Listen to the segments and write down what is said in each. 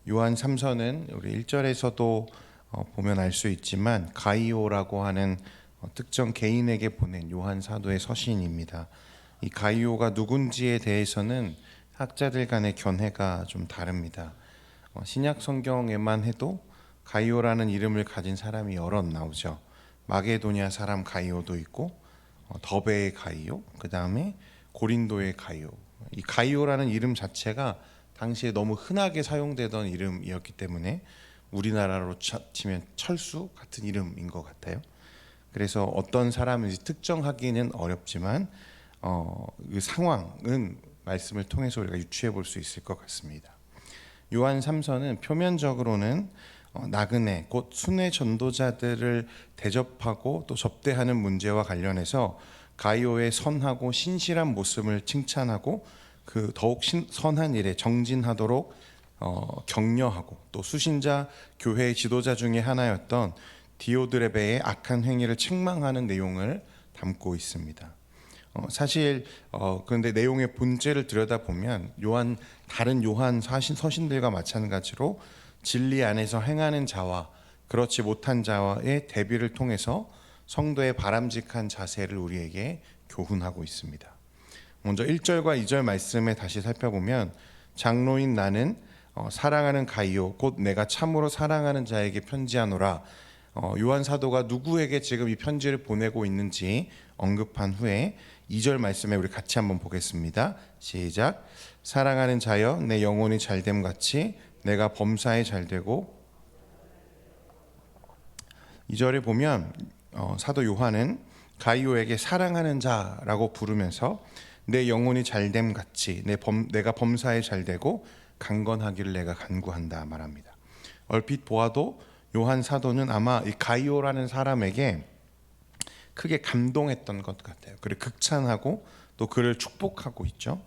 요한 3서는 우리 1절에서도 보면 알 수 있지만 가이오라고 하는 특정 개인에게 보낸 요한 사도의 서신입니다. 이 가이오가 누군지에 대해서는 학자들 간의 견해가 좀 다릅니다. 신약 성경에만 해도 가이오라는 이름을 가진 사람이 여러 나오죠. 마게도냐 사람 가이오도 있고 더베의 가이오, 그 다음에 고린도의 가이오. 이 가이오라는 이름 자체가 당시에 너무 흔하게 사용되던 이름이었기 때문에 우리나라로 치면 철수 같은 이름인 것 같아요. 그래서 어떤 사람인지 특정하기는 어렵지만 그 상황은 말씀을 통해서 우리가 유추해 볼 수 있을 것 같습니다. 요한 3서는 표면적으로는 나그네 곧 순회 전도자들을 대접하고 또 접대하는 문제와 관련해서 가이오의 선하고 신실한 모습을 칭찬하고 그 더욱 선한 일에 정진하도록 격려하고 또 수신자 교회의 지도자 중에 하나였던 디오드레베의 악한 행위를 책망하는 내용을 담고 있습니다. 사실 그런데 내용의 본질을 들여다보면 다른 요한 서신들과 마찬가지로 진리 안에서 행하는 자와 그렇지 못한 자와의 대비를 통해서 성도의 바람직한 자세를 우리에게 교훈하고 있습니다. 먼저 1절과 2절 말씀에 다시 살펴보면 장로인 나는 사랑하는 가이오 곧 내가 참으로 사랑하는 자에게 편지하노라. 요한 사도가 누구에게 지금 이 편지를 보내고 있는지 언급한 후에 2절 말씀에 우리 같이 한번 보겠습니다. 시작. 사랑하는 자여 내 영혼이 잘됨 같이 내가 범사에 잘되고. 2절에 보면 사도 요한은 가이오에게 사랑하는 자라고 부르면서 내 영혼이 잘됨 같이 내가 범사에 잘되고 강건하기를 내가 간구한다 말합니다. 얼핏 보아도 요한 사도는 아마 이 가이오라는 사람에게 크게 감동했던 것 같아요. 그를 극찬하고 또 그를 축복하고 있죠.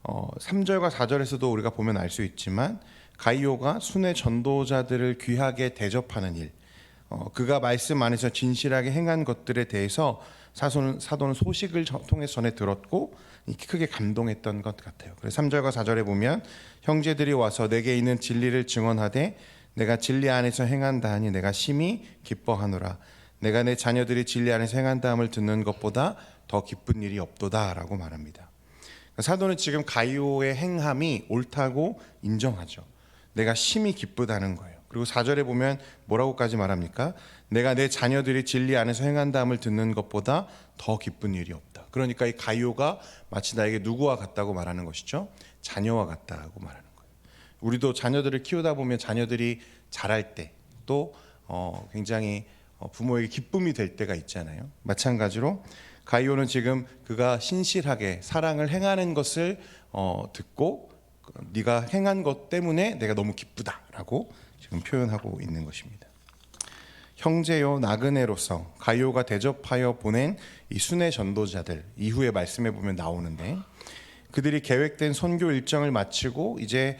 3절과 4절에서도 우리가 보면 알 수 있지만 가이오가 순회 전도자들을 귀하게 대접하는 일, 그가 말씀 안에서 진실하게 행한 것들에 대해서 사도는 소식을 통해서 전해 들었고 크게 감동했던 것 같아요. 그래서 3절과 4절에 보면 형제들이 와서 내게 있는 진리를 증언하되 내가 진리 안에서 행한다 하니 내가 심히 기뻐하노라. 내가 내 자녀들이 진리 안에서 행한다함을 듣는 것보다 더 기쁜 일이 없도다 라고 말합니다. 사도는 지금 가이오의 행함이 옳다고 인정하죠. 내가 심히 기쁘다는 거예요. 그리고 4절에 보면 뭐라고까지 말합니까? 내가 내 자녀들이 진리 안에서 행한다함을 듣는 것보다 더 기쁜 일이 없다. 그러니까 이 가이오가 마치 나에게 누구와 같다고 말하는 것이죠. 자녀와 같다고 말하는 거예요. 우리도 자녀들을 키우다 보면 자녀들이 자랄 때 또 굉장히 부모에게 기쁨이 될 때가 있잖아요. 마찬가지로 가이오는 지금 그가 신실하게 사랑을 행하는 것을 듣고 네가 행한 것 때문에 내가 너무 기쁘다라고 지금 표현하고 있는 것입니다. 형제요 나그네로서 가이오가 대접하여 보낸 이 순회 전도자들 이후에 말씀해 보면 나오는데 그들이 계획된 선교 일정을 마치고 이제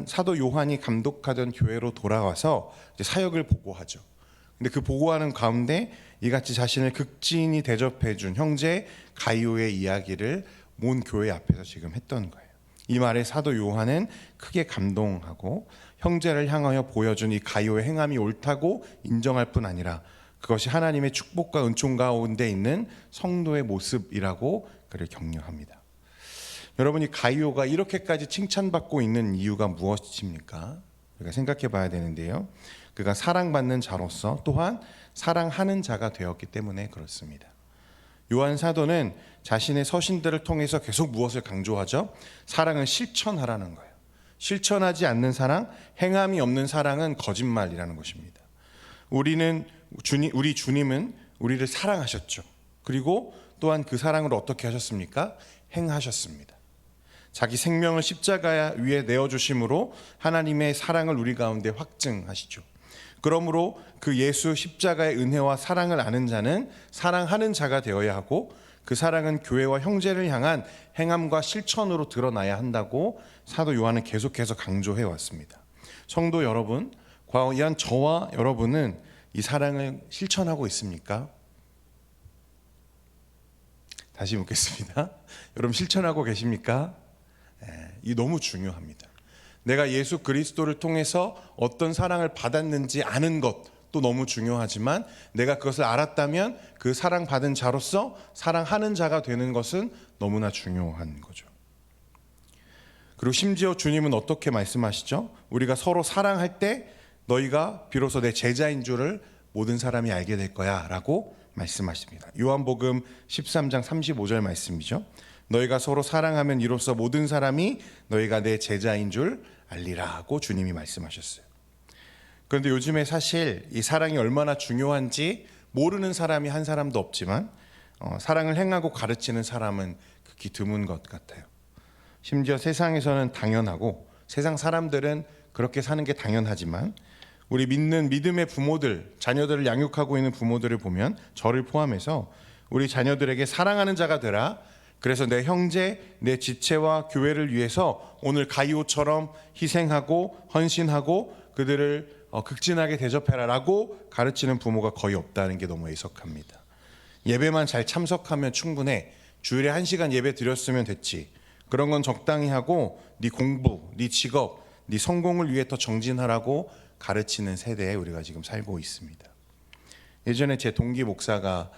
사도 요한이 감독하던 교회로 돌아와서 이제 사역을 보고하죠. 근데 그 보고하는 가운데 이같이 자신을 극진히 대접해 준 형제 가이오의 이야기를 온 교회 앞에서 지금 했던 거예요. 이 말에 사도 요한은 크게 감동하고 형제를 향하여 보여준 이 가이오의 행함이 옳다고 인정할 뿐 아니라 그것이 하나님의 축복과 은총 가운데 있는 성도의 모습이라고 그를 격려합니다. 여러분, 이 가이오가 이렇게까지 칭찬받고 있는 이유가 무엇입니까? 우리가 생각해 봐야 되는데요. 그가 사랑받는 자로서 또한 사랑하는 자가 되었기 때문에 그렇습니다. 요한 사도는 자신의 서신들을 통해서 계속 무엇을 강조하죠? 사랑을 실천하라는 거예요. 실천하지 않는 사랑, 행함이 없는 사랑은 거짓말이라는 것입니다. 우리 주님은 우리를 사랑하셨죠. 그리고 또한 그 사랑을 어떻게 하셨습니까? 행하셨습니다. 자기 생명을 십자가 위에 내어주심으로 하나님의 사랑을 우리 가운데 확증하시죠. 그러므로 그 예수 십자가의 은혜와 사랑을 아는 자는 사랑하는 자가 되어야 하고 그 사랑은 교회와 형제를 향한 행함과 실천으로 드러나야 한다고 사도 요한은 계속해서 강조해 왔습니다. 성도 여러분, 과연 저와 여러분은 이 사랑을 실천하고 있습니까? 다시 묻겠습니다. 여러분 실천하고 계십니까? 이 너무 중요합니다. 내가 예수 그리스도를 통해서 어떤 사랑을 받았는지 아는 것도 너무 중요하지만 내가 그것을 알았다면 그 사랑받은 자로서 사랑하는 자가 되는 것은 너무나 중요한 거죠. 그리고 심지어 주님은 어떻게 말씀하시죠? 우리가 서로 사랑할 때 너희가 비로소 내 제자인 줄을 모든 사람이 알게 될 거야 라고 말씀하십니다. 요한복음 13장 35절 말씀이죠. 너희가 서로 사랑하면 이로써 모든 사람이 너희가 내 제자인 줄 알리라 하고 주님이 말씀하셨어요. 그런데 요즘에 사실 이 사랑이 얼마나 중요한지 모르는 사람이 한 사람도 없지만 사랑을 행하고 가르치는 사람은 극히 드문 것 같아요. 심지어 세상에서는 당연하고 세상 사람들은 그렇게 사는 게 당연하지만 우리 믿는 믿음의 부모들, 자녀들을 양육하고 있는 부모들을 보면 저를 포함해서 우리 자녀들에게 사랑하는 자가 되라. 그래서 내 형제, 내 지체와 교회를 위해서 오늘 가이오처럼 희생하고 헌신하고 그들을 극진하게 대접해라 라고 가르치는 부모가 거의 없다는 게 너무 애석합니다. 예배만 잘 참석하면 충분해. 주일에 1시간 예배 드렸으면 됐지. 그런 건 적당히 하고 네 공부, 네 직업, 네 성공을 위해 더 정진하라고 가르치는 세대에 우리가 지금 살고 있습니다. 예전에 제 동기 목사가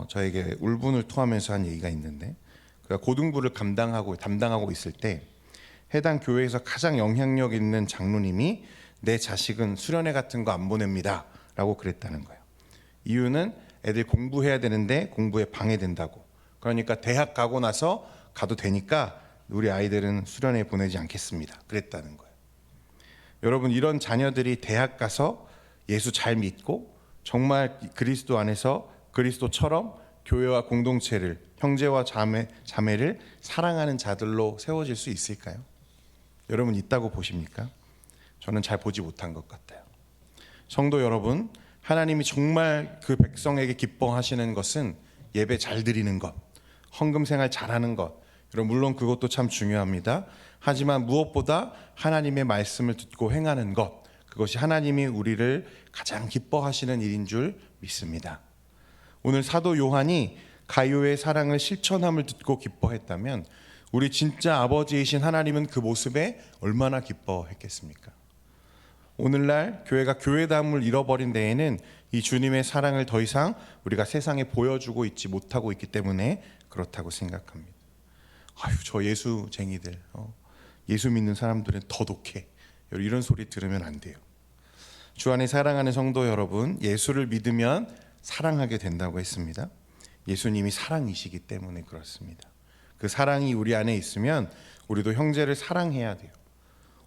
저에게 울분을 토하면서 한 얘기가 있는데 그가 고등부를 담당하고 있을 때 해당 교회에서 가장 영향력 있는 장로님이 내 자식은 수련회 같은 거 안 보냅니다 라고 그랬다는 거예요. 이유는 애들 공부해야 되는데 공부에 방해된다고. 그러니까 대학 가고 나서 가도 되니까 우리 아이들은 수련회 보내지 않겠습니다 그랬다는 거예요. 여러분, 이런 자녀들이 대학 가서 예수 잘 믿고 정말 그리스도 안에서 그리스도처럼 교회와 공동체를, 형제와 자매를 사랑하는 자들로 세워질 수 있을까요? 여러분, 있다고 보십니까? 저는 잘 보지 못한 것 같아요. 성도 여러분, 하나님이 정말 그 백성에게 기뻐하시는 것은 예배 잘 드리는 것, 헌금 생활 잘하는 것. 물론 그것도 참 중요합니다. 하지만 무엇보다 하나님의 말씀을 듣고 행하는 것, 그것이 하나님이 우리를 가장 기뻐하시는 일인 줄 믿습니다. 오늘 사도 요한이 가이오의 사랑을 실천함을 듣고 기뻐했다면 우리 진짜 아버지이신 하나님은 그 모습에 얼마나 기뻐했겠습니까? 오늘날 교회가 교회다움을 잃어버린 데에는 이 주님의 사랑을 더 이상 우리가 세상에 보여주고 있지 못하고 있기 때문에 그렇다고 생각합니다. 아유, 저 예수쟁이들, 예수 믿는 사람들은 더 독해. 이런 소리 들으면 안 돼요. 주 안에 사랑하는 성도 여러분, 예수를 믿으면 사랑하게 된다고 했습니다. 예수님이 사랑이시기 때문에 그렇습니다. 그 사랑이 우리 안에 있으면 우리도 형제를 사랑해야 돼요.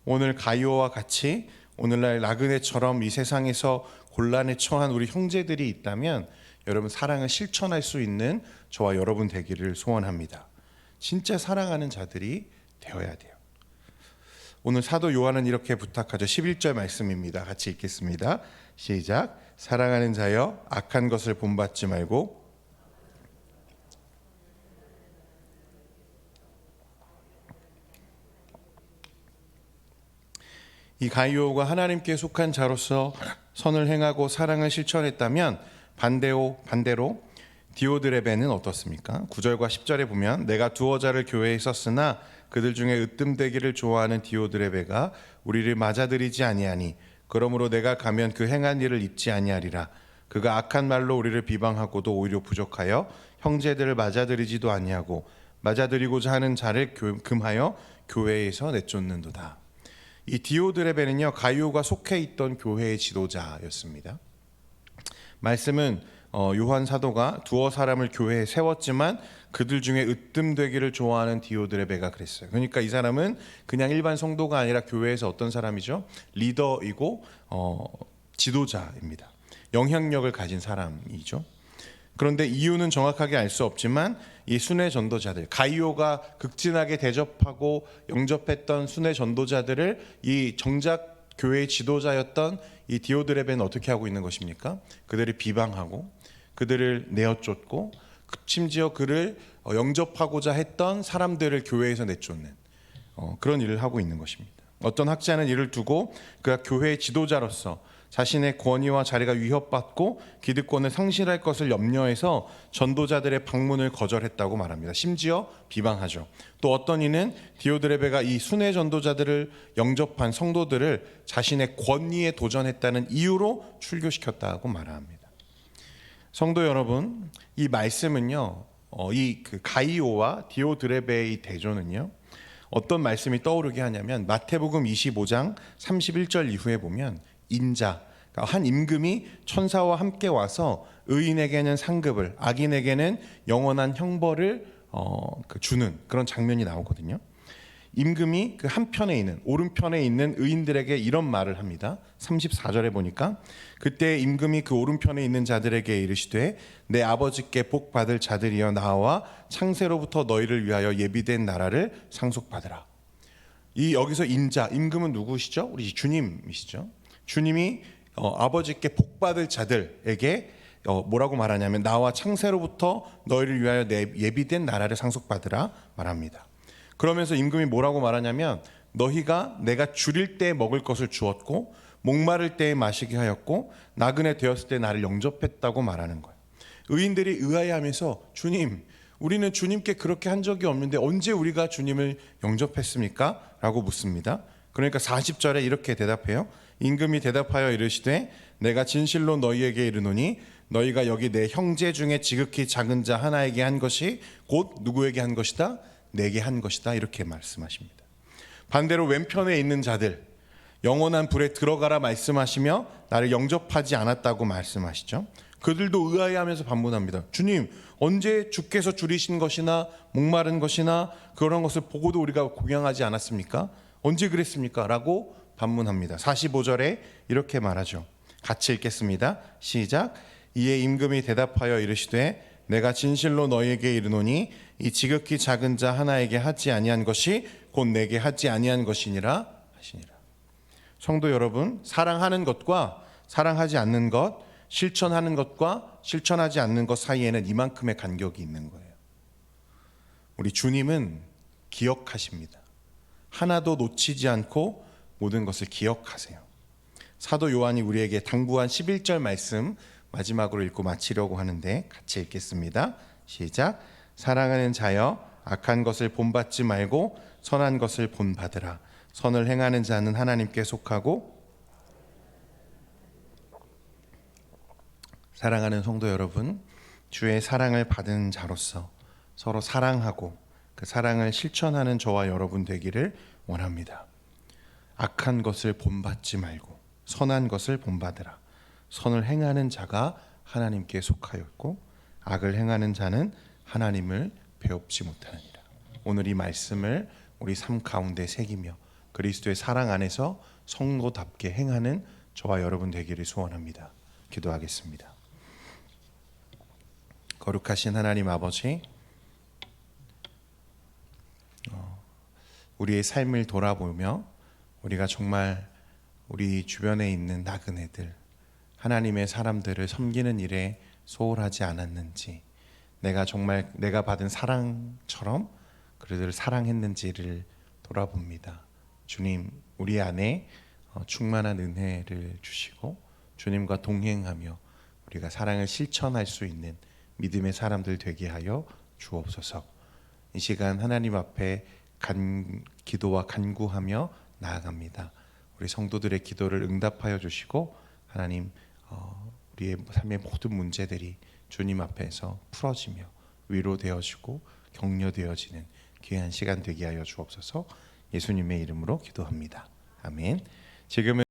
오늘 가이오와 같이 오늘날 나그네처럼 이 세상에서 곤란에 처한 우리 형제들이 있다면 여러분, 사랑을 실천할 수 있는 저와 여러분 되기를 소원합니다. 진짜 사랑하는 자들이 되어야 돼요. 오늘 사도 요한은 이렇게 부탁하죠. 11절 말씀입니다. 같이 읽겠습니다. 시작. 사랑하는 자여, 악한 것을 본받지 말고 이 가이오가 하나님께 속한 자로서 선을 행하고 사랑을 실천했다면 반대로 디오드레베는 어떻습니까? 9절과 10절에 보면 내가 두어 자를 교회에 썼으나 그들 중에 으뜸되기를 좋아하는 디오드레베가 우리를 맞아들이지 아니하니 그러므로 내가 가면 그 행한 일을 잊지 아니하리라. 그가 악한 말로 우리를 비방하고도 오히려 부족하여 형제들을 맞아들이지도 아니하고 맞아들이고자 하는 자를 금하여 교회에서 내쫓는도다. 이 디오드레베는요, 가이오가 속해 있던 교회의 지도자였습니다. 말씀은 요한 사도가 두어 사람을 교회에 세웠지만 그들 중에 으뜸되기를 좋아하는 디오드레베가 그랬어요. 그러니까 이 사람은 그냥 일반 성도가 아니라 교회에서 어떤 사람이죠? 리더이고 지도자입니다. 영향력을 가진 사람이죠. 그런데 이유는 정확하게 알 수 없지만 이 순회 전도자들, 가이오가 극진하게 대접하고 영접했던 순회 전도자들을 이 정작 교회의 지도자였던 이 디오드레베는 어떻게 하고 있는 것입니까? 그들을 비방하고 그들을 내어쫓고 심지어 그를 영접하고자 했던 사람들을 교회에서 내쫓는 그런 일을 하고 있는 것입니다. 어떤 학자는 이를 두고 그가 교회의 지도자로서 자신의 권위와 자리가 위협받고 기득권을 상실할 것을 염려해서 전도자들의 방문을 거절했다고 말합니다. 심지어 비방하죠. 또 어떤 이는 디오드레베가 이 순회 전도자들을 영접한 성도들을 자신의 권위에 도전했다는 이유로 출교시켰다고 말합니다. 성도 여러분, 이 말씀은요, 이 가이오와 디오드레베의 대조는요, 어떤 말씀이 떠오르게 하냐면 마태복음 25장 31절 이후에 보면 인자, 그러니까 한 임금이 천사와 함께 와서 의인에게는 상급을, 악인에게는 영원한 형벌을 주는 그런 장면이 나오거든요. 임금이 그 한편에 있는, 오른편에 있는 의인들에게 이런 말을 합니다. 34절에 보니까 그때 임금이 그 오른편에 있는 자들에게 이르시되 내 아버지께 복 받을 자들이여 나와 창세로부터 너희를 위하여 예비된 나라를 상속받으라. 이 여기서 인자, 임금은 누구시죠? 우리 주님이시죠. 주님이 아버지께 복 받을 자들에게 뭐라고 말하냐면 나와 창세로부터 너희를 위하여 내 예비된 나라를 상속받으라 말합니다. 그러면서 임금이 뭐라고 말하냐면 너희가 내가 줄일 때 먹을 것을 주었고 목마를 때에 마시게 하였고 나그네 되었을 때 나를 영접했다고 말하는 거예요. 의인들이 의아해하면서 주님, 우리는 주님께 그렇게 한 적이 없는데 언제 우리가 주님을 영접했습니까? 라고 묻습니다. 그러니까 40절에 이렇게 대답해요. 임금이 대답하여 이르시되 내가 진실로 너희에게 이르노니 너희가 여기 내 형제 중에 지극히 작은 자 하나에게 한 것이 곧 누구에게 한 것이다? 내게 한 것이다. 이렇게 말씀하십니다. 반대로 왼편에 있는 자들, 영원한 불에 들어가라 말씀하시며 나를 영접하지 않았다고 말씀하시죠. 그들도 의아해하면서 반문합니다. 주님, 언제 주께서 줄이신 것이나 목마른 것이나 그런 것을 보고도 우리가 공양하지 않았습니까? 언제 그랬습니까? 라고 반문합니다. 45절에 이렇게 말하죠. 같이 읽겠습니다. 시작. 이에 임금이 대답하여 이르시되 내가 진실로 너희에게 이르노니 이 지극히 작은 자 하나에게 하지 아니한 것이 곧 내게 하지 아니한 것이니라 하시니라. 성도 여러분, 사랑하는 것과 사랑하지 않는 것, 실천하는 것과 실천하지 않는 것 사이에는 이만큼의 간격이 있는 거예요. 우리 주님은 기억하십니다. 하나도 놓치지 않고 모든 것을 기억하세요. 사도 요한이 우리에게 당부한 11절 말씀 마지막으로 읽고 마치려고 하는데 같이 읽겠습니다. 시작. 사랑하는 자여 악한 것을 본받지 말고 선한 것을 본받으라. 선을 행하는 자는 하나님께 속하고. 사랑하는 성도 여러분, 주의 사랑을 받은 자로서 서로 사랑하고 그 사랑을 실천하는 저와 여러분 되기를 원합니다. 악한 것을 본받지 말고 선한 것을 본받으라. 선을 행하는 자가 하나님께 속하였고 악을 행하는 자는 하나님을 배웁지 못하느니라. 오늘 이 말씀을 우리 삶 가운데 새기며 그리스도의 사랑 안에서 성도답게 행하는 저와 여러분 되기를 소원합니다. 기도하겠습니다. 거룩하신 하나님 아버지, 우리의 삶을 돌아보며 우리가 정말 우리 주변에 있는 나그네들, 하나님의 사람들을 섬기는 일에 소홀하지 않았는지, 내가 정말 내가 받은 사랑처럼 그들을 사랑했는지를 돌아봅니다. 주님, 우리 안에 충만한 은혜를 주시고 주님과 동행하며 우리가 사랑을 실천할 수 있는 믿음의 사람들 되게 하여 주옵소서. 이 시간 하나님 앞에 기도와 간구하며 나아갑니다. 우리 성도들의 기도를 응답하여 주시고 하나님, 우리의 삶의 모든 문제들이 주님 앞에서 풀어지며 위로되어지고 격려되어지는 귀한 시간 되게 하여 주옵소서. 예수님의 이름으로 기도합니다. 아멘. 지금은